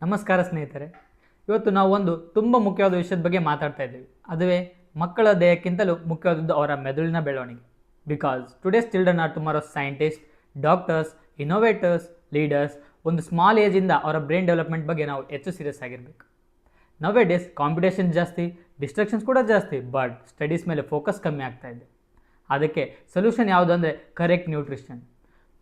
ನಮಸ್ಕಾರ ಸ್ನೇಹಿತರೆ. ಇವತ್ತು ನಾವು ಒಂದು ತುಂಬ ಮುಖ್ಯವಾದ ವಿಷಯದ ಬಗ್ಗೆ ಮಾತಾಡ್ತಾ ಇದ್ದೀವಿ. ಅದುವೇ ಮಕ್ಕಳ ದೇಹಕ್ಕಿಂತಲೂ ಮುಖ್ಯವಾದದ್ದು ಅವರ ಮೆದುಳಿನ ಬೆಳವಣಿಗೆ. Because today's children are tomorrow's scientist, doctors, innovators, leaders. ಒಂದು ಸ್ಮಾಲ್ ಏಜಿಂದ ಅವರ ಬ್ರೈನ್ ಡೆವಲಪ್ಮೆಂಟ್ ಬಗ್ಗೆ ನಾವು ಹೆಚ್ಚು ಸೀರಿಯಸ್ ಆಗಿರಬೇಕು. ನವೇ ಡೇಸ್ ಕಾಂಪಿಟೇಷನ್ ಜಾಸ್ತಿ, ಡಿಸ್ಟ್ರಾಕ್ಷನ್ಸ್ ಕೂಡ ಜಾಸ್ತಿ, ಬಟ್ ಸ್ಟಡೀಸ್ ಮೇಲೆ ಫೋಕಸ್ ಕಮ್ಮಿ ಆಗ್ತಾ ಇದೆ. ಅದಕ್ಕೆ ಸೊಲ್ಯೂಷನ್ ಯಾವುದು ಅಂದರೆ ಕರೆಕ್ಟ್ ನ್ಯೂಟ್ರಿಷನ್.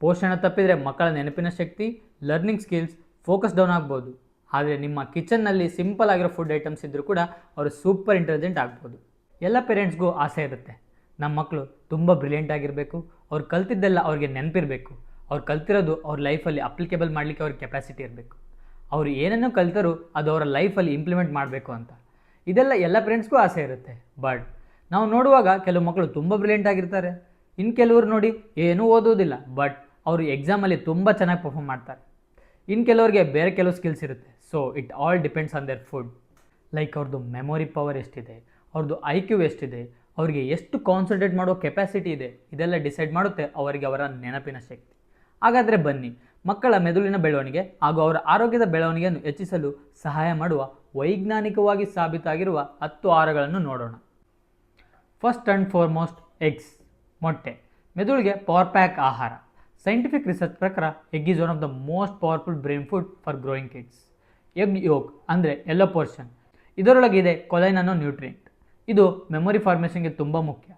ಪೋಷಣೆ ತಪ್ಪಿದರೆ ಮಕ್ಕಳ ನೆನಪಿನ ಶಕ್ತಿ, ಲರ್ನಿಂಗ್ ಸ್ಕಿಲ್ಸ್, ಫೋಕಸ್ ಡೌನ್ ಆಗ್ಬೋದು. ಆದರೆ ನಿಮ್ಮ ಕಿಚನ್ನಲ್ಲಿ ಸಿಂಪಲ್ ಆಗಿರೋ ಫುಡ್ ಐಟಮ್ಸ್ ಇದ್ದರೂ ಕೂಡ ಅವರು ಸೂಪರ್ ಇಂಟೆಲಿಜೆಂಟ್ ಆಗ್ಬೋದು. ಎಲ್ಲ ಪೇರೆಂಟ್ಸ್ಗೂ ಆಸೆ ಇರುತ್ತೆ, ನಮ್ಮ ಮಕ್ಕಳು ತುಂಬ ಬ್ರಿಲಿಯಂಟ್ ಆಗಿರಬೇಕು, ಅವ್ರು ಕಲ್ತಿದ್ದೆಲ್ಲ ಅವ್ರಿಗೆ ನೆನಪಿರಬೇಕು, ಅವ್ರು ಕಲ್ತಿರೋದು ಅವ್ರ ಲೈಫಲ್ಲಿ ಅಪ್ಲಿಕೇಬಲ್ ಮಾಡಲಿಕ್ಕೆ ಅವ್ರಿಗೆ ಕೆಪಾಸಿಟಿ ಇರಬೇಕು, ಅವರು ಏನನ್ನೂ ಕಲ್ತರೂ ಅದು ಅವರ ಲೈಫಲ್ಲಿ ಇಂಪ್ಲಿಮೆಂಟ್ ಮಾಡಬೇಕು ಅಂತ. ಇದೆಲ್ಲ ಎಲ್ಲ ಪೇರೆಂಟ್ಸ್ಗೂ ಆಸೆ ಇರುತ್ತೆ. ಬಟ್ ನಾವು ನೋಡುವಾಗ ಕೆಲವು ಮಕ್ಕಳು ತುಂಬ ಬ್ರಿಲಿಯಂಟ್ ಆಗಿರ್ತಾರೆ, ಇನ್ನು ಕೆಲವರು ನೋಡಿ ಏನೂ ಓದೋದಿಲ್ಲ, ಬಟ್ ಅವರು ಎಕ್ಸಾಮಲ್ಲಿ ತುಂಬ ಚೆನ್ನಾಗಿ ಪರ್ಫಾರ್ಮ್ ಮಾಡ್ತಾರೆ. ಇನ್ನು ಕೆಲವರಿಗೆ ಬೇರೆ ಕೆಲವು ಸ್ಕಿಲ್ಸ್ ಇರುತ್ತೆ. So it all depends on there food. Like ಅವ್ರದ್ದು ಮೆಮೊರಿ ಪವರ್ ಎಷ್ಟಿದೆ, ಅವ್ರದ್ದು IQ ಎಷ್ಟಿದೆ, ಅವರಿಗೆ ಎಷ್ಟು ಕಾನ್ಸಂಟ್ರೇಟ್ ಮಾಡೋ ಕೆಪಾಸಿಟಿ ಇದೆ, ಇದೆಲ್ಲ ಡಿಸೈಡ್ ಮಾಡುತ್ತೆ ಅವರಿಗೆ ಅವರ ನೆನಪಿನ ಶಕ್ತಿ. ಹಾಗಾದರೆ ಬನ್ನಿ, ಮಕ್ಕಳ ಮೆದುಳಿನ ಬೆಳವಣಿಗೆ ಹಾಗೂ ಅವರ ಆರೋಗ್ಯದ ಬೆಳವಣಿಗೆಯನ್ನು ಹೆಚ್ಚಿಸಲು ಸಹಾಯ ಮಾಡುವ ವೈಜ್ಞಾನಿಕವಾಗಿ ಸಾಬೀತಾಗಿರುವ 10 ಆಹಾರಗಳನ್ನು ನೋಡೋಣ. ಫಸ್ಟ್ ಆ್ಯಂಡ್ ಫಾರ್ಮೋಸ್ಟ್ ಎಗ್ಸ್, ಮೊಟ್ಟೆ. ಮೆದುಳಿಗೆ ಪವರ್ ಪ್ಯಾಕ್ ಆಹಾರ. ಸೈಂಟಿಫಿಕ್ ರಿಸರ್ಚ್ ಪ್ರಕಾರ egg is one of the most powerful brain food for growing kids. Egg yoke ಅಂದರೆ ಎಲ್ಲೋ ಪೋರ್ಷನ್, ಇದರೊಳಗಿದೆ ಕೊಲೈನ್ ಅನ್ನೋ ನ್ಯೂಟ್ರಿಯೆಂಟ್. ಇದು ಮೆಮೊರಿ ಫಾರ್ಮೇಷನ್ಗೆ ತುಂಬ ಮುಖ್ಯ.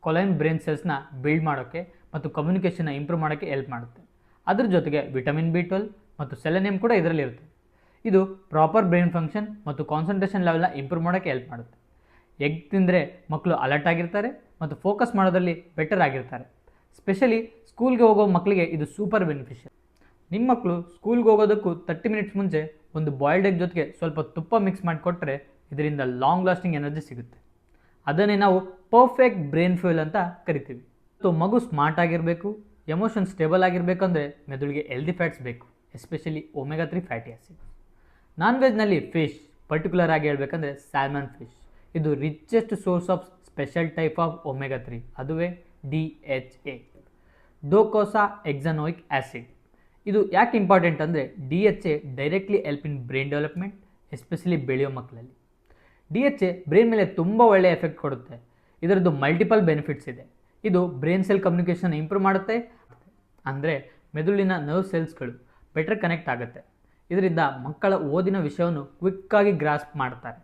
ಕೊಲೈನ್ ಬ್ರೈನ್ ಸೆಲ್ಸ್ನ ಬಿಲ್ಡ್ ಮಾಡೋಕ್ಕೆ ಮತ್ತು ಕಮ್ಯುನಿಕೇಷನ್ನ ಇಂಪ್ರೂವ್ ಮಾಡೋಕ್ಕೆ ಹೆಲ್ಪ್ ಮಾಡುತ್ತೆ. ಅದ್ರ ಜೊತೆಗೆ ವಿಟಮಿನ್ B12 ಮತ್ತು ಸೆಲೆನಿಯಂ ಕೂಡ ಇದರಲ್ಲಿರುತ್ತೆ. ಇದು ಪ್ರಾಪರ್ ಬ್ರೈನ್ ಫಂಕ್ಷನ್ ಮತ್ತು ಕಾನ್ಸಂಟ್ರೇಷನ್ ಲೆವೆಲ್ನ ಇಂಪ್ರೂವ್ ಮಾಡೋಕ್ಕೆ ಹೆಲ್ಪ್ ಮಾಡುತ್ತೆ. ಎಗ್ ತಿಂದರೆ ಮಕ್ಕಳು ಅಲರ್ಟ್ ಆಗಿರ್ತಾರೆ ಮತ್ತು ಫೋಕಸ್ ಮಾಡೋದ್ರಲ್ಲಿ ಬೆಟರ್ ಆಗಿರ್ತಾರೆ. ಸ್ಪೆಷಲಿ ಸ್ಕೂಲ್ಗೆ ಹೋಗೋ ಮಕ್ಕಳಿಗೆ ಇದು ಸೂಪರ್ ಬೆನಿಫಿಷಿಯಲ್. ನಿಮ್ಮ ಮಕ್ಕಳು ಸ್ಕೂಲ್ಗೆ ಹೋಗೋದಕ್ಕೂ 30 ಮಿನಿಟ್ಸ್ ಮುಂಚೆ ಒಂದು ಬಾಯ್ಲ್ಡ್ ಎಗ್ ಜೊತೆಗೆ ಸ್ವಲ್ಪ ತುಪ್ಪ ಮಿಕ್ಸ್ ಮಾಡಿಕೊಟ್ರೆ ಇದರಿಂದ ಲಾಂಗ್ ಲಾಸ್ಟಿಂಗ್ ಎನರ್ಜಿ ಸಿಗುತ್ತೆ. ಅದನ್ನೇ ನಾವು ಪರ್ಫೆಕ್ಟ್ ಬ್ರೈನ್ ಫ್ಯೂಯಲ್ ಅಂತ ಕರಿತೀವಿ. ಸೊ ಮಗು ಸ್ಮಾರ್ಟ್ ಆಗಿರಬೇಕು, ಎಮೋಷನ್ ಸ್ಟೇಬಲ್ ಆಗಿರಬೇಕಂದ್ರೆ ಮೆದುಳಿಗೆ ಹೆಲ್ದಿ ಫ್ಯಾಟ್ಸ್ ಬೇಕು, ಎಸ್ಪೆಷಲಿ omega-3 ಫ್ಯಾಟಿ ಆ್ಯಸಿಡ್ಸ್. ನಾನ್ ವೆಜ್ನಲ್ಲಿ ಫಿಶ್, ಪರ್ಟಿಕ್ಯುಲರ್ ಆಗಿ ಹೇಳ್ಬೇಕಂದ್ರೆ ಸ್ಯಾಲ್ಮನ್ ಫಿಶ್. ಇದು richest source of special type of omega-3, ಅದುವೇ DHA, ಡೋಕೋಸಾ ಎಕ್ಸನೋಯಿಕ್ ಆ್ಯಸಿಡ್. ಇದು ಯಾಕೆ ಇಂಪಾರ್ಟೆಂಟ್ ಅಂದರೆ DHA directly help in brain development, especially ಬೆಳೆಯೋ ಮಕ್ಕಳಲ್ಲಿ. DHA ಬ್ರೈನ್ ಮೇಲೆ ತುಂಬ ಒಳ್ಳೆಯ ಎಫೆಕ್ಟ್ ಕೊಡುತ್ತೆ. ಇದರದ್ದು ಮಲ್ಟಿಪಲ್ ಬೆನಿಫಿಟ್ಸ್ ಇದೆ. ಇದು ಬ್ರೈನ್ ಸೆಲ್ ಕಮ್ಯುನಿಕೇಷನ್ ಇಂಪ್ರೂವ್ ಮಾಡುತ್ತೆ, ಅಂದರೆ ಮೆದುಳಿನ ನರ್ವ್ ಸೆಲ್ಸ್ಗಳು ಬೆಟರ್ ಕನೆಕ್ಟ್ ಆಗುತ್ತೆ. ಇದರಿಂದ ಮಕ್ಕಳ ಓದಿನ ವಿಷಯವನ್ನು ಕ್ವಿಕ್ಕಾಗಿ ಗ್ರಾಸ್ಪ್ ಮಾಡ್ತಾರೆ,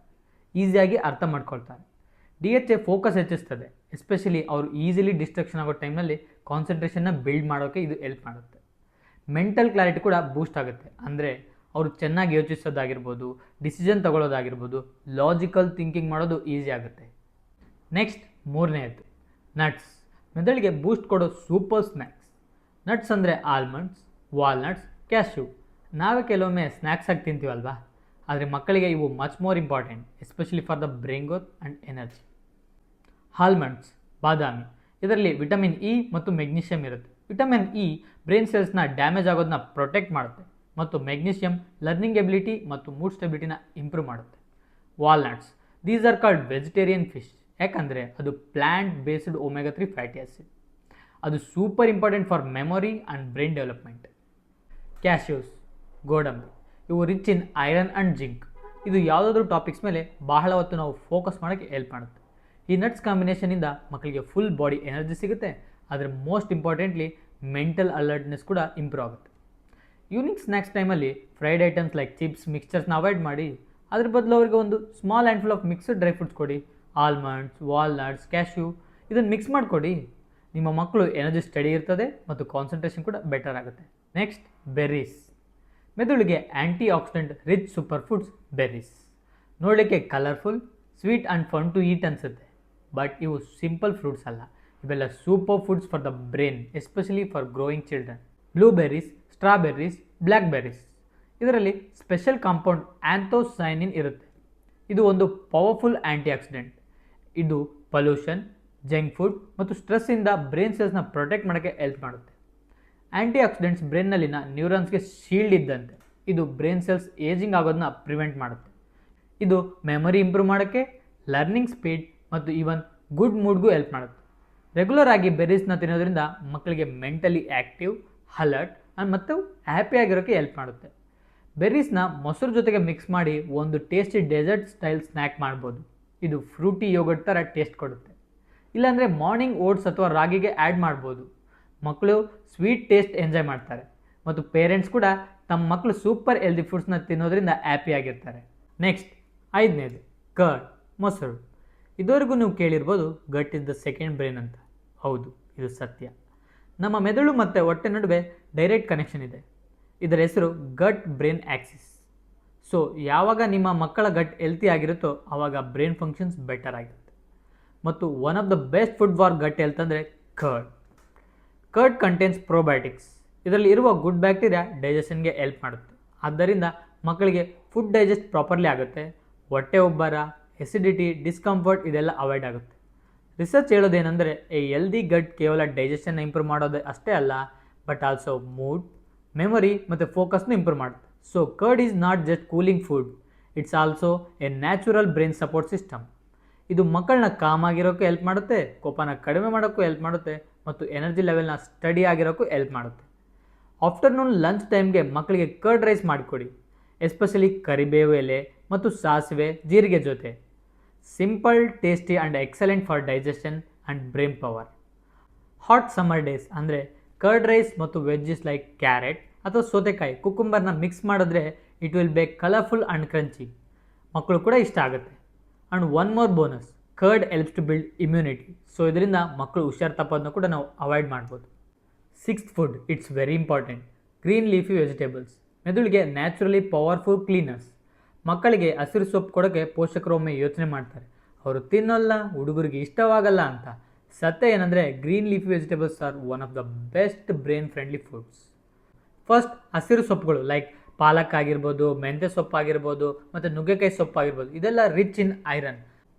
ಈಸಿಯಾಗಿ ಅರ್ಥ ಮಾಡ್ಕೊಳ್ತಾರೆ. DHA ಫೋಕಸ್ ಹೆಚ್ಚಿಸ್ತದೆ, ಎಸ್ಪೆಷಲಿ ಅವರು ಈಸಿಲಿ ಡಿಸ್ಟ್ರಾಕ್ಷನ್ ಆಗೋ ಟೈಮ್ನಲ್ಲಿ ಕಾನ್ಸಂಟ್ರೇಷನ್ನ ಬಿಲ್ಡ್ ಮಾಡೋಕ್ಕೆ ಇದು ಹೆಲ್ಪ್ ಮಾಡುತ್ತೆ. ಮೆಂಟಲ್ ಕ್ಲಾರಿಟಿ ಕೂಡ ಬೂಸ್ಟ್ ಆಗುತ್ತೆ, ಅಂದರೆ ಅವರು ಚೆನ್ನಾಗಿ ಯೋಚಿಸೋದಾಗಿರ್ಬೋದು, ಡಿಸಿಷನ್ ತಗೊಳ್ಳೋದಾಗಿರ್ಬೋದು, ಲಾಜಿಕಲ್ ಥಿಂಕಿಂಗ್ ಮಾಡೋದು ಈಸಿ ಆಗುತ್ತೆ. ನೆಕ್ಸ್ಟ್, ಮೂರನೇದು ನಟ್ಸ್. ಮೆದುಳಿಗೆ ಬೂಸ್ಟ್ ಕೊಡೋ ಸೂಪರ್ ಸ್ನ್ಯಾಕ್ಸ್. ನಟ್ಸ್ ಅಂದರೆ ಆಲ್ಮಂಡ್ಸ್, ವಾಲ್ನಟ್ಸ್, ಕ್ಯಾಶ್ಯೂ. ನಾವೇ ಕೆಲವೊಮ್ಮೆ ಸ್ನ್ಯಾಕ್ಸ್ ಆಗಿ ತಿಂತೀವಲ್ವಾ, ಆದರೆ ಮಕ್ಕಳಿಗೆ ಇವು much more important, especially for the brain growth and energy. Almonds, ಬಾದಾಮಿ. ಇದರಲ್ಲಿ ವಿಟಮಿನ್ E ಮತ್ತು ಮೆಗ್ನೀಷಿಯಮ್ ಇರುತ್ತೆ. ವಿಟಮಿನ್ E ಬ್ರೈನ್ ಸೆಲ್ಸ್ನ ಡ್ಯಾಮೇಜ್ ಆಗೋದನ್ನ ಪ್ರೊಟೆಕ್ಟ್ ಮಾಡುತ್ತೆ ಮತ್ತು ಮೆಗ್ನೀಷಿಯಮ್ ಲರ್ನಿಂಗ್ ಎಬಿಲಿಟಿ ಮತ್ತು ಮೂಡ್ ಸ್ಟೆಬಿಲಿಟಿನ ಇಂಪ್ರೂವ್ ಮಾಡುತ್ತೆ. Walnuts, these are called vegetarian fish, ಯಾಕಂದರೆ ಅದು plant based omega-3 fatty acid. ಅದು super important for memory and brain development. Cashews, ಗೋಡಂಬಿ. ಇವು rich in iron and zinc. ಇದು ಯಾವುದಾದ್ರೂ ಟಾಪಿಕ್ಸ್ ಮೇಲೆ ಬಹಳ ಹೊತ್ತು ನಾವು ಫೋಕಸ್ ಮಾಡೋಕ್ಕೆ ಹೆಲ್ಪ್ ಮಾಡುತ್ತೆ. ಈ ನಟ್ಸ್ ಕಾಂಬಿನೇಷನಿಂದ ಮಕ್ಕಳಿಗೆ ಫುಲ್ ಬಾಡಿ ಎನರ್ಜಿ ಸಿಗುತ್ತೆ, ಆದರೆ ಮೋಸ್ಟ್ ಇಂಪಾರ್ಟೆಂಟ್ಲಿ ಮೆಂಟಲ್ ಅಲರ್ಟ್ನೆಸ್ ಕೂಡ ಇಂಪ್ರೂವ್ ಆಗುತ್ತೆ. ಈವ್ನಿಂಗ್ ಸ್ನ್ಯಾಕ್ಸ್ ಟೈಮಲ್ಲಿ ಫ್ರೈಡ್ ಐಟಮ್ಸ್ ಲೈಕ್ ಚಿಪ್ಸ್, ಮಿಕ್ಸ್ಚರ್ಸ್ನ ಅವಾಯ್ಡ್ ಮಾಡಿ ಅದ್ರ ಬದಲು ಅವರಿಗೆ ಒಂದು small handful of mixed dry fruits ಕೊಡಿ. ಆಲ್ಮಂಡ್ಸ್, ವಾಲ್ನಟ್ಸ್, ಕ್ಯಾಶ್ಯೂ, ಇದನ್ನು ಮಿಕ್ಸ್ ಮಾಡಿಕೊಡಿ. ನಿಮ್ಮ ಮಕ್ಕಳು ಎನರ್ಜಿ ಸ್ಟಡಿ ಇರ್ತದೆ ಮತ್ತು ಕಾನ್ಸಂಟ್ರೇಷನ್ ಕೂಡ ಬೆಟರ್ ಆಗುತ್ತೆ. Next, berries. ಮೆದುಳಿಗೆ antioxidant rich superfoods berries. ನೋಡಲಿಕ್ಕೆ colourful, sweet and fun to eat ಅನಿಸುತ್ತೆ, ಬಟ್ ಇವು ಸಿಂಪಲ್ ಫ್ರೂಟ್ಸ್ ಅಲ್ಲ. ಇವೆಲ್ಲ superfoods for the brain, especially for growing children. Blueberries, strawberries, blackberries. ಇದರಲ್ಲಿ special compound anthocyanin ಇರುತ್ತೆ. ಇದು ಒಂದು ಪವರ್ಫುಲ್ ಆ್ಯಂಟಿ ಆಕ್ಸಿಡೆಂಟ್. ಇದು ಪೊಲ್ಯೂಷನ್, ಜಂಕ್ ಫುಡ್ ಮತ್ತು ಸ್ಟ್ರೆಸ್ಸಿಂದ ಬ್ರೈನ್ ಸೆಲ್ಸ್ನ ಪ್ರೊಟೆಕ್ಟ್ ಮಾಡೋಕ್ಕೆ ಹೆಲ್ಪ್ ಮಾಡುತ್ತೆ. ಆ್ಯಂಟಿ ಆಕ್ಸಿಡೆಂಟ್ಸ್ ಬ್ರೈನ್ನಲ್ಲಿನ ನ್ಯೂರಾನ್ಸ್ಗೆ ಶೀಲ್ಡ್ ಇದ್ದಂತೆ. ಇದು ಬ್ರೈನ್ ಸೆಲ್ಸ್ ಏಜಿಂಗ್ ಆಗೋದನ್ನ ಪ್ರಿವೆಂಟ್ ಮಾಡುತ್ತೆ. ಇದು ಮೆಮೊರಿ ಇಂಪ್ರೂವ್ ಮಾಡೋಕ್ಕೆ, ಲರ್ನಿಂಗ್ ಸ್ಪೀಡ್ ಮತ್ತು ಈವನ್ ಗುಡ್ ಮೂಡ್ಗೂ ಹೆಲ್ಪ್ ಮಾಡುತ್ತೆ. ರೆಗ್ಯುಲರ್ ಆಗಿ ಬೆರ್ರೀಸ್ನ ತಿನ್ನೋದ್ರಿಂದ ಮಕ್ಕಳಿಗೆ ಮೆಂಟಲಿ ಆ್ಯಕ್ಟಿವ್, ಅಲರ್ಟ್ ಮತ್ತು ಹ್ಯಾಪಿಯಾಗಿರೋಕ್ಕೆ ಹೆಲ್ಪ್ ಮಾಡುತ್ತೆ. ಬೆರ್ರೀಸ್ನ ಮೊಸರು ಜೊತೆಗೆ ಮಿಕ್ಸ್ ಮಾಡಿ ಒಂದು ಟೇಸ್ಟಿ ಡೆಸರ್ಟ್ ಸ್ಟೈಲ್ ಸ್ನ್ಯಾಕ್ ಮಾಡ್ಬೋದು. ಇದು ಫ್ರೂಟಿ ಯೋಗರ್ಟ್ ಥರ ಟೇಸ್ಟ್ ಕೊಡುತ್ತೆ. ಇಲ್ಲಾಂದರೆ ಮಾರ್ನಿಂಗ್ ಓಟ್ಸ್ ಅಥವಾ ರಾಗಿಗೆ ಆ್ಯಡ್ ಮಾಡ್ಬೋದು. ಮಕ್ಕಳು ಸ್ವೀಟ್ ಟೇಸ್ಟ್ ಎಂಜಾಯ್ ಮಾಡ್ತಾರೆ ಮತ್ತು ಪೇರೆಂಟ್ಸ್ ಕೂಡ ತಮ್ಮ ಮಕ್ಕಳು ಸೂಪರ್ ಹೆಲ್ದಿ ಫುಡ್ಸ್ನ ತಿನ್ನೋದ್ರಿಂದ ಹ್ಯಾಪಿಯಾಗಿರ್ತಾರೆ. ನೆಕ್ಸ್ಟ್ 5ನೇದು ಕರ್ಡ್, ಮೊಸರು. ಇದುವರೆಗೂ ನೀವು ಕೇಳಿರ್ಬೋದು ಗಟ್ ಇಸ್ ದ ಸೆಕೆಂಡ್ ಬ್ರೈನ್ ಅಂತ. ಹೌದು, ಇದು ಸತ್ಯ. ನಮ್ಮ ಮೆದುಳು ಮತ್ತು ಹೊಟ್ಟೆ ನಡುವೆ ಡೈರೆಕ್ಟ್ ಕನೆಕ್ಷನ್ ಇದೆ. ಇದರ ಹೆಸರು ಗಟ್ ಬ್ರೈನ್ ಆಕ್ಸಿಸ್. ಸೊ ಯಾವಾಗ ನಿಮ್ಮ ಮಕ್ಕಳ ಗಟ್ ಹೆಲ್ತಿ ಆಗಿರುತ್ತೋ ಆವಾಗ ಬ್ರೈನ್ ಫಂಕ್ಷನ್ಸ್ ಬೆಟರ್ ಆಗಿರುತ್ತೆ. ಮತ್ತು one of the best food for gut health ಅಂದರೆ ಕರ್ಡ್. Curd contains probiotics. ಇದರಲ್ಲಿ ಇರುವ ಗುಡ್ ಬ್ಯಾಕ್ಟೀರಿಯಾ ಡೈಜೆಷನ್ಗೆ ಹೆಲ್ಪ್ ಮಾಡುತ್ತೆ. ಆದ್ದರಿಂದ ಮಕ್ಕಳಿಗೆ ಫುಡ್ ಡೈಜೆಸ್ಟ್ ಪ್ರಾಪರ್ಲಿ ಆಗುತ್ತೆ. ಹೊಟ್ಟೆ ಉಬ್ಬರ, ಎಸಿಡಿಟಿ, ಡಿಸ್ಕಂಫರ್ಟ್ ಇದೆಲ್ಲ ಅವಾಯ್ಡ್ ಆಗುತ್ತೆ. ರಿಸರ್ಚ್ ಹೇಳೋದೇನೆಂದರೆ ಎ ಹೆಲ್ದಿ ಗಟ್ ಕೇವಲ ಡೈಜೆಷನ್ನ ಇಂಪ್ರೂವ್ ಮಾಡೋದು ಅಷ್ಟೇ ಅಲ್ಲ, ಬಟ್ ಆಲ್ಸೋ ಮೂಡ್, ಮೆಮೊರಿ ಮತ್ತು ಫೋಕಸ್ನು ಇಂಪ್ರೂವ್ ಮಾಡುತ್ತೆ. So curd is not just cooling food, it's also A natural brain support system. ಇದು ಮಕ್ಕಳನ್ನ ಕಾಮ್ ಆಗಿರೋಕ್ಕೂ ಹೆಲ್ಪ್ ಮಾಡುತ್ತೆ, ಕೋಪನ ಕಡಿಮೆ ಮಾಡೋಕ್ಕೂ ಹೆಲ್ಪ್ ಮಾಡುತ್ತೆ ಮತ್ತು ಎನರ್ಜಿ ಲೆವೆಲ್ನ ಸ್ಟಡಿ ಆಗಿರೋಕ್ಕೂ ಹೆಲ್ಪ್ ಮಾಡುತ್ತೆ. ಆಫ್ಟರ್ನೂನ್ ಲಂಚ್ ಟೈಮ್ಗೆ ಮಕ್ಕಳಿಗೆ ಕರ್ಡ್ ರೈಸ್ ಮಾಡಿಕೊಡಿ, ಎಸ್ಪೆಷಲಿ ಕರಿಬೇವು ಎಲೆ ಮತ್ತು ಸಾಸಿವೆ ಜೀರಿಗೆ ಜೊತೆ. Simple, tasty and excellent for digestion and brain power. Hot summer days ಅಂದರೆ ಕರ್ಡ್ ರೈಸ್ ಮತ್ತು ವೆಜ್ಜಸ್ ಲೈಕ್ ಕ್ಯಾರೆಟ್ ಅಥವಾ ಸೌತೆಕಾಯಿ, ಕುಕುಂಬರ್ನ ಮಿಕ್ಸ್ ಮಾಡಿದ್ರೆ it will be colourful and crunchy. ಮಕ್ಕಳು ಕೂಡ ಇಷ್ಟ ಆಗುತ್ತೆ. And one more bonus, curd helps to build immunity. So ಇದರಿಂದ ಮಕ್ಕಳು ಹುಷಾರು ತಪ್ಪೋದನ್ನ ಕೂಡ ನಾವು ಅವಾಯ್ಡ್ ಮಾಡ್ಬೋದು. 6th food, it's very important, green leafy vegetables. ಮೆದುಳಿಗೆ ನ್ಯಾಚುರಲಿ ಪವರ್ಫುಲ್ ಕ್ಲೀನರ್ಸ್. ಮಕ್ಕಳಿಗೆ ಹಸಿರು ಸೊಪ್ಪು ಕೊಡೋಕ್ಕೆ ಪೋಷಕರು ಒಮ್ಮೆ ಯೋಚನೆ ಮಾಡ್ತಾರೆ, ಅವರು ತಿನ್ನೋಲ್ಲ, ಹುಡುಗರಿಗೆ ಇಷ್ಟವಾಗಲ್ಲ ಅಂತ. ಸತ್ಯ ಏನಂದರೆ green leafy vegetables R one of the best brain friendly foods. First, ಹಸಿರು ಸೊಪ್ಪುಗಳು ಲೈಕ್ ಪಾಲಕ್ ಆಗಿರ್ಬೋದು, ಮೆಂತ್ಯ ಸೊಪ್ಪು ಆಗಿರ್ಬೋದು ಮತ್ತು ನುಗ್ಗೆಕಾಯಿ ಸೊಪ್ಪು ಆಗಿರ್ಬೋದು, ಇದೆಲ್ಲ rich in iron.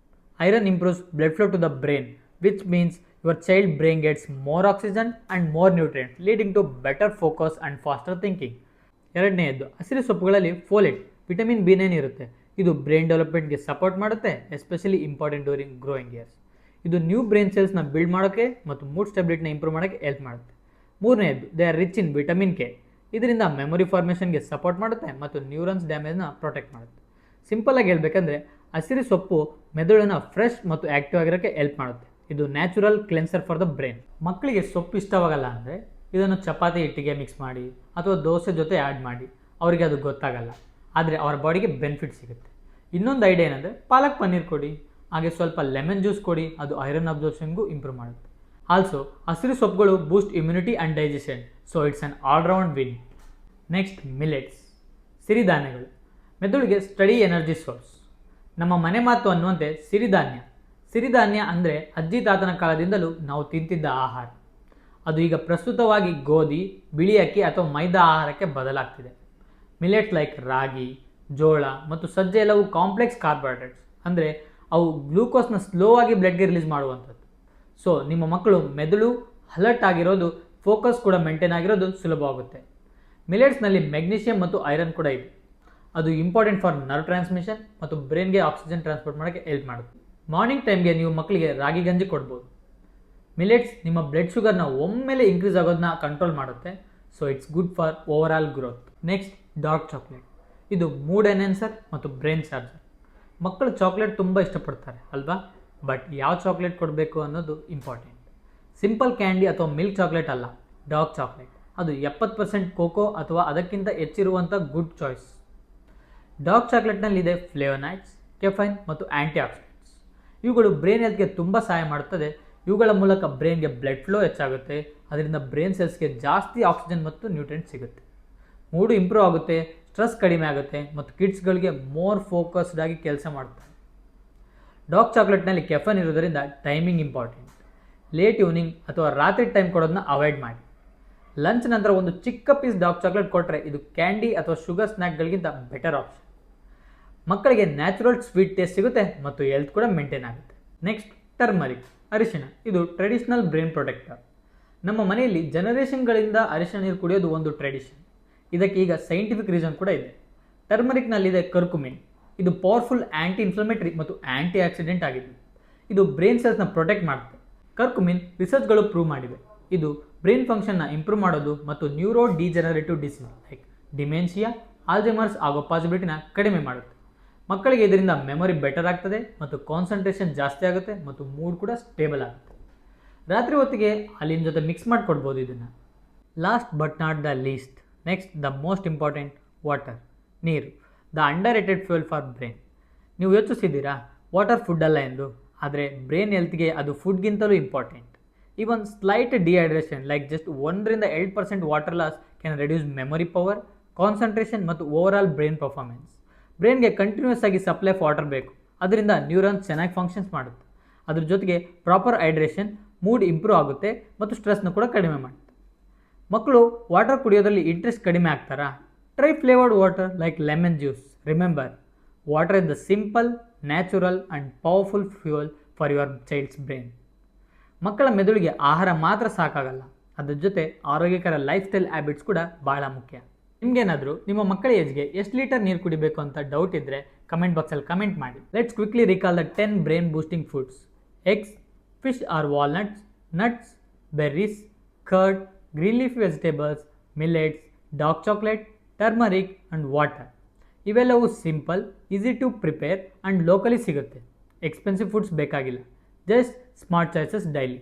Iron improves blood flow to the brain, which means your child brain gets more oxygen and more nutrients, leading to better focus and faster thinking. 2ನೇದು, ಹಸಿರು ಸೊಪ್ಪುಗಳಲ್ಲಿ ಫೋಲೇಟ್, ವಿಟಮಿನ್ B9 ಇರುತ್ತೆ. ಇದು brain ಡೆವಲಪ್ಮೆಂಟ್ಗೆ support ಮಾಡುತ್ತೆ, especially important during growing years. ಇದು new brain ಸೆಲ್ಸ್ನ build ಮಾಡೋಕ್ಕೆ ಮತ್ತು ಮೂಡ್ ಸ್ಟೆಬಿಲಿಟಿನ ಇಂಪ್ರೂವ್ ಮಾಡೋಕ್ಕೆ ಹೆಲ್ಪ್ ಮಾಡುತ್ತೆ. 3ನೇದು, they are rich in vitamin K. ಇದರಿಂದ ಮೆಮೊರಿ ಫಾರ್ಮೇಷನ್ಗೆ ಸಪೋರ್ಟ್ ಮಾಡುತ್ತೆ ಮತ್ತು ನ್ಯೂರಾನ್ಸ್ ಡ್ಯಾಮೇಜ್ನ ಪ್ರೊಟೆಕ್ಟ್ ಮಾಡುತ್ತೆ. ಸಿಂಪಲಾಗಿ ಹೇಳಬೇಕಂದ್ರೆ ಹಸಿರು ಸೊಪ್ಪು ಮೆದುಳನ್ನು ಫ್ರೆಶ್ ಮತ್ತು ಆ್ಯಕ್ಟಿವ್ ಆಗಿರೋಕ್ಕೆ ಹೆಲ್ಪ್ ಮಾಡುತ್ತೆ. ಇದು natural cleanser for the brain. ಮಕ್ಕಳಿಗೆ ಸೊಪ್ಪು ಇಷ್ಟವಾಗಲ್ಲ ಅಂದರೆ ಇದನ್ನು ಚಪಾತಿ ಹಿಟ್ಟಿಗೆ ಮಿಕ್ಸ್ ಮಾಡಿ ಅಥವಾ ದೋಸೆ ಜೊತೆ ಆ್ಯಡ್ ಮಾಡಿ, ಅವರಿಗೆ ಅದು ಗೊತ್ತಾಗಲ್ಲ, ಆದರೆ ಅವರ ಬಾಡಿಗೆ ಬೆನಿಫಿಟ್ ಸಿಗುತ್ತೆ. ಇನ್ನೊಂದು ಐಡಿಯಾ ಏನಂದರೆ ಪಾಲಕ್ ಪನ್ನೀರ್ ಕೊಡಿ, ಹಾಗೆ ಸ್ವಲ್ಪ ಲೆಮನ್ ಜ್ಯೂಸ್ ಕೊಡಿ, ಅದು ಐರನ್ ಅಬ್ಸರ್ಪ್ಷನ್ಗೂ ಇಂಪ್ರೂವ್ ಮಾಡುತ್ತೆ. ಆಲ್ಸೋ ಹಸಿರು ಸೊಪ್ಪುಗಳು boost immunity and digestion, so it's an all round win. Next, millets, ಸಿರಿಧಾನ್ಯಗಳು. ಮೆದುಳಿಗೆ ಸ್ಟಡಿ ಎನರ್ಜಿ ಸೋರ್ಸ್. ನಮ್ಮ ಮನೆ ಮಾತು ಅನ್ನುವಂತೆ ಸಿರಿಧಾನ್ಯ ಅಂದರೆ ಅಜ್ಜಿ ತಾತನ ಕಾಲದಿಂದಲೂ ನಾವು ತಿಂತಿದ್ದ ಆಹಾರ. ಅದು ಈಗ ಪ್ರಸ್ತುತವಾಗಿ ಗೋಧಿ, ಬಿಳಿ ಅಕ್ಕಿ ಅಥವಾ ಮೈದಾ ಆಹಾರಕ್ಕೆ ಬದಲಾಗ್ತಿದೆ. ಮಿಲೆಟ್ಸ್ ಲೈಕ್ ರಾಗಿ, ಜೋಳ ಮತ್ತು ಸಜ್ಜೆ ಎಲ್ಲವೂ ಕಾಂಪ್ಲೆಕ್ಸ್ ಕಾರ್ಬೋಹೈಡ್ರೇಟ್ಸ್, ಅಂದರೆ ಅವು ಗ್ಲೂಕೋಸ್ನ ಸ್ಲೋ ಆಗಿ ಬ್ಲಡ್ಗೆ ರಿಲೀಸ್ ಮಾಡುವಂಥದ್ದು. ಸೊ ನಿಮ್ಮ ಮಕ್ಕಳು ಮೆದುಳು ಅಲರ್ಟ್ ಆಗಿರೋದು, ಫೋಕಸ್ ಕೂಡ ಮೇಂಟೈನ್ ಆಗಿರೋದು ಸುಲಭವಾಗುತ್ತೆ. ಮಿಲೆಟ್ಸ್ನಲ್ಲಿ ಮೆಗ್ನೀಷಿಯಂ ಮತ್ತು ಐರನ್ ಕೂಡ ಇದೆ. ಅದು ಇಂಪಾರ್ಟೆಂಟ್ ಫಾರ್ ನರ್ವ್ ಟ್ರಾನ್ಸ್ಮಿಷನ್ ಮತ್ತು ಬ್ರೈನ್ಗೆ ಆಕ್ಸಿಜನ್ ಟ್ರಾನ್ಸ್ಪೋರ್ಟ್ ಮಾಡೋಕ್ಕೆ ಹೆಲ್ಪ್ ಮಾಡುತ್ತೆ. ಮಾರ್ನಿಂಗ್ ಟೈಮ್ಗೆ ನೀವು ಮಕ್ಕಳಿಗೆ ರಾಗಿ ಗಂಜಿ ಕೊಡ್ಬೋದು. ಮಿಲೆಟ್ಸ್ ನಿಮ್ಮ ಬ್ಲಡ್ ಶುಗರ್ನ ಒಮ್ಮೆಲೆ ಇನ್ಕ್ರೀಸ್ ಆಗೋದನ್ನ ಕಂಟ್ರೋಲ್ ಮಾಡುತ್ತೆ, so it's good for over all growth. Next, dark chocolate. ಇದು ಮೂಡ್ ಎನ್ಹೆನ್ಸರ್ ಮತ್ತು ಬ್ರೈನ್ ಚಾರ್ಜರ್. ಮಕ್ಕಳು ಚಾಕ್ಲೇಟ್ ತುಂಬ ಇಷ್ಟಪಡ್ತಾರೆ ಅಲ್ವಾ? ಬಟ್ ಯಾವ ಚಾಕ್ಲೇಟ್ ಕೊಡಬೇಕು ಅನ್ನೋದು ಇಂಪಾರ್ಟೆಂಟ್. ಸಿಂಪಲ್ ಕ್ಯಾಂಡಿ ಅಥವಾ ಮಿಲ್ಕ್ ಚಾಕ್ಲೇಟ್ ಅಲ್ಲ, ಡಾರ್ಕ್ ಚಾಕ್ಲೇಟ್. ಅದು 70% ಕೋಕೋ ಅಥವಾ ಅದಕ್ಕಿಂತ ಹೆಚ್ಚಿರುವಂಥ good choice. Dark ಚಾಕ್ಲೇಟ್ನಲ್ಲಿದೆ flavonoids, caffeine ಮತ್ತು ಆ್ಯಂಟಿ ಆಕ್ಸಿಡೆಂಟ್ಸ್. ಇವುಗಳು ಬ್ರೈನ್ ಹೆಲ್ತ್ಗೆ ತುಂಬ ಸಹಾಯ ಮಾಡುತ್ತದೆ. ಇವುಗಳ ಮೂಲಕ ಬ್ರೈನ್ಗೆ ಬ್ಲಡ್ ಫ್ಲೋ ಹೆಚ್ಚಾಗುತ್ತೆ, ಅದರಿಂದ ಬ್ರೈನ್ ಸೆಲ್ಸ್ಗೆ ಜಾಸ್ತಿ ಆಕ್ಸಿಜನ್ ಮತ್ತು ನ್ಯೂಟ್ರಿಯೆಂಟ್ ಸಿಗುತ್ತೆ. ಮೂಡು ಇಂಪ್ರೂವ್ ಆಗುತ್ತೆ, ಸ್ಟ್ರೆಸ್ ಕಡಿಮೆ ಆಗುತ್ತೆ ಮತ್ತು ಕಿಡ್ಸ್ಗಳಿಗೆ ಮೋರ್ ಫೋಕಸ್ಡ್ ಆಗಿ ಕೆಲಸ ಮಾಡ್ತಾರೆ. ಡಾರ್ಕ್ ಚಾಕ್ಲೇಟ್ನಲ್ಲಿ ಕೆಫೈನ್ ಇರೋದರಿಂದ ಟೈಮಿಂಗ್ ಇಂಪಾರ್ಟೆಂಟ್. ಲೇಟ್ ಈವ್ನಿಂಗ್ ಅಥವಾ ರಾತ್ರಿ ಟೈಮ್ ಕೊಡೋದನ್ನ ಅವಾಯ್ಡ್ ಮಾಡಿ. ಲಂಚ್ ನಂತರ ಒಂದು ಚಿಕ್ಕ ಪೀಸ್ ಡಾರ್ಕ್ ಚಾಕ್ಲೇಟ್ ಕೊಟ್ಟರೆ ಇದು ಕ್ಯಾಂಡಿ ಅಥವಾ ಶುಗರ್ ಸ್ನ್ಯಾಕ್ಗಳಿಗಿಂತ ಬೆಟರ್ ಆಪ್ಷನ್. ಮಕ್ಕಳಿಗೆ ನ್ಯಾಚುರಲ್ ಸ್ವೀಟ್ ಟೇಸ್ಟ್ ಸಿಗುತ್ತೆ ಮತ್ತು ಹೆಲ್ತ್ ಕೂಡ ಮೇಂಟೈನ್ ಆಗುತ್ತೆ. ನೆಕ್ಸ್ಟ್, ಟರ್ಮರಿಕ್, ಅರಿಶಿಣ. ಇದು ಟ್ರೆಡಿಷನಲ್ ಬ್ರೈನ್ ಪ್ರೊಟೆಕ್ಟರ್. ನಮ್ಮ ಮನೆಯಲ್ಲಿ ಜನರೇಷನ್ಗಳಿಂದ ಅರಿಶಿಣ ನೀರು ಕುಡಿಯೋದು ಒಂದು ಟ್ರೆಡಿಷನ್. ಇದಕ್ಕೆ ಈಗ ಸೈಂಟಿಫಿಕ್ ರೀಸನ್ ಕೂಡ ಇದೆ. ಟರ್ಮರಿಕ್ನಲ್ಲಿದೆ ಕರ್ಕುಮಿನ್. ಇದು ಪವರ್ಫುಲ್ ಆ್ಯಂಟಿ ಇನ್ಫ್ಲಮೇಟರಿ ಮತ್ತು ಆ್ಯಂಟಿ ಆಕ್ಸಿಡೆಂಟ್ ಆಗಿದ್ದು. ಇದು ಬ್ರೈನ್ ಸೆಲ್ಸ್ನ ಪ್ರೊಟೆಕ್ಟ್ ಮಾಡುತ್ತೆ. ಕರ್ಕುಮಿನ್ ರಿಸರ್ಚ್ಗಳು ಪ್ರೂವ್ ಮಾಡಿವೆ. ಇದು ಬ್ರೈನ್ ಫಂಕ್ಷನ್ನ ಇಂಪ್ರೂವ್ ಮಾಡೋದು ಮತ್ತು neuro degenerative disease like dementia Alzheimer's ಆಗೋ ಪಾಸಿಬಿಲಿಟಿನ ಕಡಿಮೆ ಮಾಡುತ್ತೆ. ಮಕ್ಕಳಿಗೆ ಇದರಿಂದ ಮೆಮೊರಿ ಬೆಟರ್ ಆಗ್ತದೆ ಮತ್ತು ಕಾನ್ಸಂಟ್ರೇಷನ್ ಜಾಸ್ತಿ ಆಗುತ್ತೆ ಮತ್ತು ಮೂಡ್ ಕೂಡ ಸ್ಟೇಬಲ್ ಆಗುತ್ತೆ. ರಾತ್ರಿ ಹೊತ್ತಿಗೆ ಹಾಲಿನ ಜೊತೆ ಮಿಕ್ಸ್ ಮಾಡಿಕೊಡ್ಬೋದು ಇದನ್ನು. Last but not the least, next the most important, water, ನೀರು, the underrated fuel for brain. ನೀವು ಯೋಚಿಸಿದ್ದೀರಾ ವಾಟರ್ ಫುಡ್ ಅಲ್ಲ ಎಂದು, ಆದರೆ ಬ್ರೈನ್ ಹೆಲ್ತ್ಗೆ ಅದು ಫುಡ್ಗಿಂತಲೂ important. Even slight dehydration like just 1-8% water loss can reduce memory power, concentration ಮತ್ತು ಓವರ್ ಆಲ್ ಬ್ರೈನ್ ಪರ್ಫಾರ್ಮೆನ್ಸ್. ಬ್ರೈನ್ಗೆ ಕಂಟಿನ್ಯೂಸ್ ಆಗಿ ಸಪ್ಲೈ ಆಫ್ ವಾಟರ್ ಬೇಕು, ಅದರಿಂದ ನ್ಯೂರಾನ್ಸ್ ಚೆನ್ನಾಗಿ ಫಂಕ್ಷನ್ಸ್ ಮಾಡುತ್ತೆ. ಅದ್ರ ಜೊತೆಗೆ ಪ್ರಾಪರ್ ಹೈಡ್ರೇಷನ್ ಮೂಡ್ ಇಂಪ್ರೂವ್ ಆಗುತ್ತೆ ಮತ್ತು ಸ್ಟ್ರೆಸ್ನ ಕೂಡ ಕಡಿಮೆ ಮಾಡುತ್ತೆ. ಮಕ್ಕಳು ವಾಟರ್ ಕುಡಿಯೋದ್ರಲ್ಲಿ ಇಂಟ್ರೆಸ್ಟ್ ಕಡಿಮೆ ಆಗ್ತಾರಾ? Try flavoured water like lemon juice. Remember, water is the simple, natural and powerful fuel for your child's brain. ಮಕ್ಕಳ ಮೆದುಳಿಗೆ ಆಹಾರ ಮಾತ್ರ ಸಾಕಾಗಲ್ಲ, ಅದ್ರ ಜೊತೆ ಆರೋಗ್ಯಕರ ಲೈಫ್ ಸ್ಟೈಲ್ ಹ್ಯಾಬಿಟ್ಸ್ ಕೂಡ ಭಾಳ ಮುಖ್ಯ. ನಿಮಗೇನಾದರೂ ನಿಮ್ಮ ಮಕ್ಕಳ ಏಜ್ಗೆ ಎಷ್ಟು ಲೀಟರ್ ನೀರು ಕುಡಿಬೇಕು ಅಂತ ಡೌಟ್ ಇದ್ದರೆ ಕಮೆಂಟ್ ಬಾಕ್ಸಲ್ಲಿ ಕಮೆಂಟ್ ಮಾಡಿ. Let's quickly recall the 10 brain boosting foods. Eggs, fish or walnuts, nuts, berries, curd, green leaf vegetables, millets, dark chocolate, turmeric and water. ಇವೆಲ್ಲವೂ simple, easy to prepare and locally ಸಿಗುತ್ತೆ. Expensive foods ಬೇಕಾಗಿಲ್ಲ, just smart choices daily.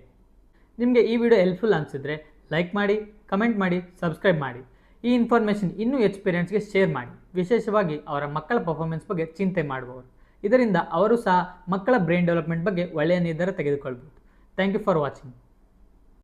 ನಿಮಗೆ ಈ video helpful ಅನಿಸಿದ್ರೆ like ಮಾಡಿ, comment ಮಾಡಿ, subscribe ಮಾಡಿ. ಈ ಇನ್ಫಾರ್ಮೇಷನ್ ಇನ್ನೂ ಪೇರೆಂಟ್ಸ್ಗೆ ಶೇರ್ ಮಾಡಿ, ವಿಶೇಷವಾಗಿ ಅವರ ಮಕ್ಕಳ ಪರ್ಫಾರ್ಮೆನ್ಸ್ ಬಗ್ಗೆ ಚಿಂತೆ ಮಾಡುವವರು. ಇದರಿಂದ ಅವರು ಸಹ ಮಕ್ಕಳ ಬ್ರೈನ್ ಡೆವಲಪ್ಮೆಂಟ್ ಬಗ್ಗೆ ಒಳ್ಳೆಯ ನಿರ್ಧಾರ ತೆಗೆದುಕೊಳ್ಬೋದು. Thank you for watching.